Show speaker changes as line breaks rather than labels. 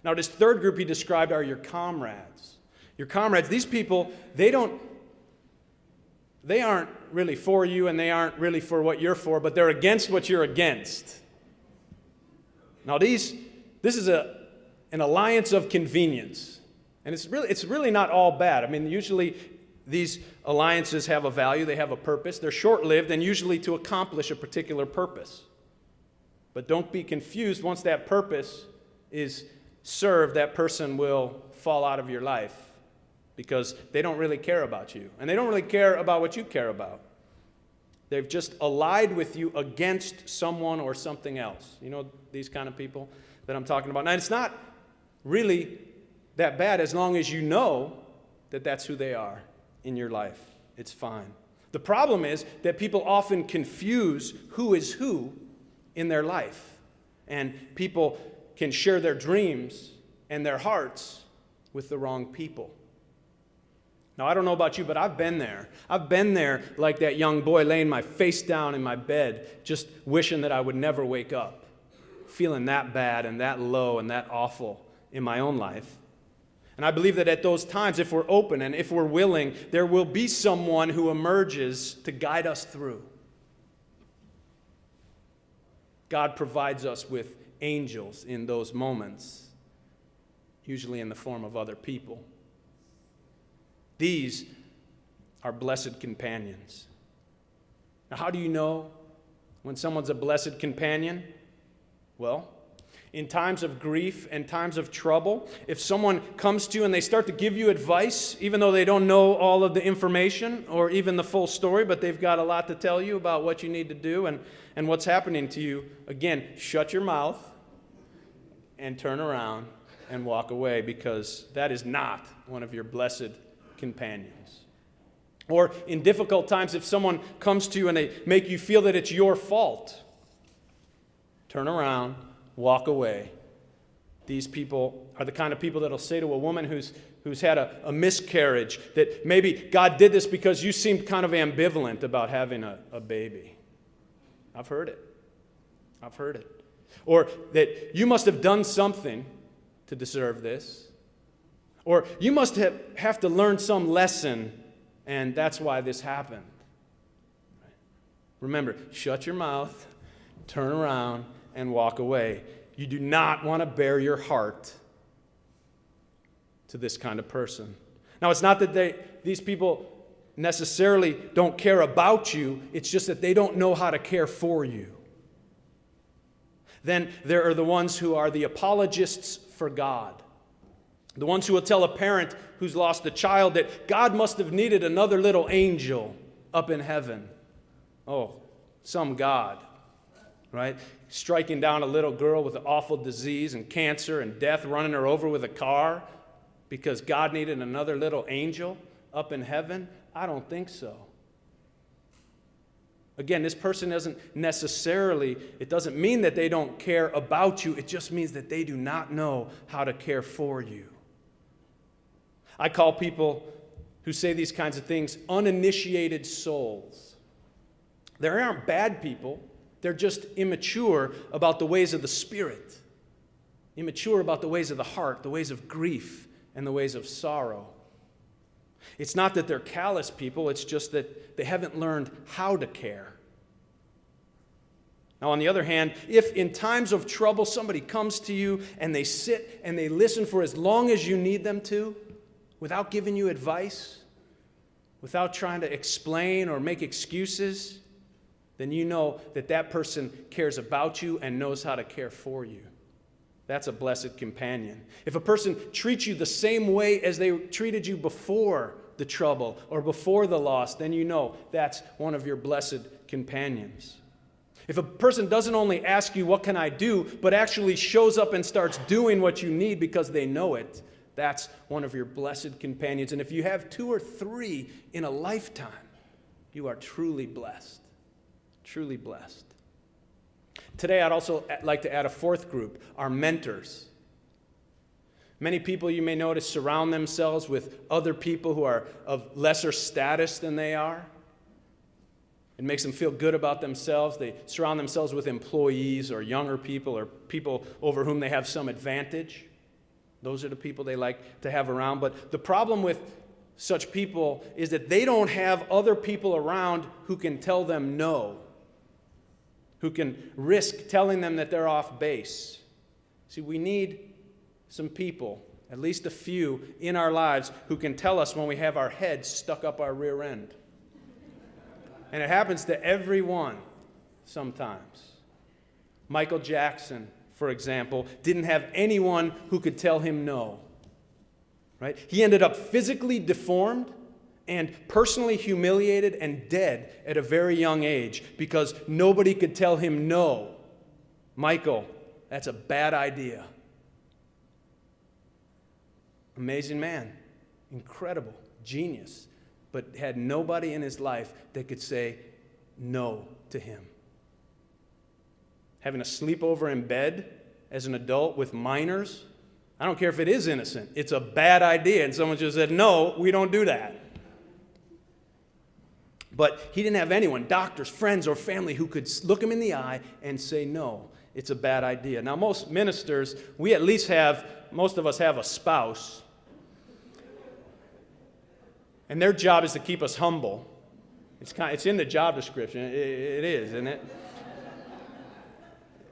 Now, this third group he described are your comrades. Your comrades, these people, they aren't really for you and they aren't really for what you're for, but they're against what you're against. Now, this is an alliance of convenience. And it's really not all bad. I mean, usually these alliances have a value, they have a purpose. They're short-lived and usually to accomplish a particular purpose. But don't be confused. Once that purpose is served, that person will fall out of your life because they don't really care about you. And they don't really care about what you care about. They've just allied with you against someone or something else. You know these kind of people that I'm talking about? Now, it's not really that bad as long as you know that that's who they are in your life. It's fine. The problem is that people often confuse who is who in their life. And people can share their dreams and their hearts with the wrong people. Now, I don't know about you, but I've been there. I've been there like that young boy laying my face down in my bed, just wishing that I would never wake up, feeling that bad and that low and that awful in my own life. And I believe that at those times, if we're open and if we're willing, there will be someone who emerges to guide us through. God provides us with angels in those moments, usually in the form of other people. These are blessed companions. Now, how do you know when someone's a blessed companion? Well, in times of grief and times of trouble, if someone comes to you and they start to give you advice, even though they don't know all of the information or even the full story, but they've got a lot to tell you about what you need to do and what's happening to you, again, shut your mouth and turn around and walk away, because that is not one of your blessed companions. Or in difficult times, if someone comes to you and they make you feel that it's your fault, turn around, walk away. These people are the kind of people that'll say to a woman who's had a miscarriage that maybe God did this because you seemed kind of ambivalent about having a baby. I've heard it. Or that you must have done something to deserve this. Or you must have to learn some lesson, and that's why this happened. Remember, shut your mouth, turn around, and walk away. You do not want to bare your heart to this kind of person. Now, it's not that these people necessarily don't care about you. It's just that they don't know how to care for you. Then there are the ones who are the apologists for God. The ones who will tell a parent who's lost a child that God must have needed another little angel up in heaven. Oh, some God, right? Striking down a little girl with an awful disease and cancer and death, running her over with a car because God needed another little angel up in heaven? I don't think so. Again, this person doesn't necessarily, it doesn't mean that they don't care about you. It just means that they do not know how to care for you. I call people who say these kinds of things uninitiated souls. They aren't bad people. They're just immature about the ways of the Spirit, immature about the ways of the heart, the ways of grief, and the ways of sorrow. It's not that they're callous people, it's just that they haven't learned how to care. Now, on the other hand, if in times of trouble somebody comes to you and they sit and they listen for as long as you need them to, without giving you advice, without trying to explain or make excuses, then you know that that person cares about you and knows how to care for you. That's a blessed companion. If a person treats you the same way as they treated you before the trouble or before the loss, then you know that's one of your blessed companions. If a person doesn't only ask you, what can I do, but actually shows up and starts doing what you need because they know it, that's one of your blessed companions. And if you have 2 or 3 in a lifetime, you are truly blessed. Truly blessed. Today, I'd also like to add a 4th group, our mentors. Many people, you may notice, surround themselves with other people who are of lesser status than they are. It makes them feel good about themselves. They surround themselves with employees or younger people or people over whom they have some advantage. Those are the people they like to have around. But the problem with such people is that they don't have other people around who can tell them no, who can risk telling them that they're off base. See, we need some people, at least a few, in our lives who can tell us when we have our heads stuck up our rear end. And it happens to everyone sometimes. Michael Jackson, for example, didn't have anyone who could tell him no. Right? He ended up physically deformed and personally humiliated and dead at a very young age because nobody could tell him no. Michael, that's a bad idea. Amazing man, incredible, genius, but had nobody in his life that could say no to him. Having a sleepover in bed as an adult with minors, I don't care if it is innocent, it's a bad idea, and someone just said, no, we don't do that. But he didn't have anyone, doctors, friends, or family, who could look him in the eye and say, no, it's a bad idea. Now, most ministers, most of us have a spouse, and their job is to keep us humble. It's in the job description. It is, isn't it?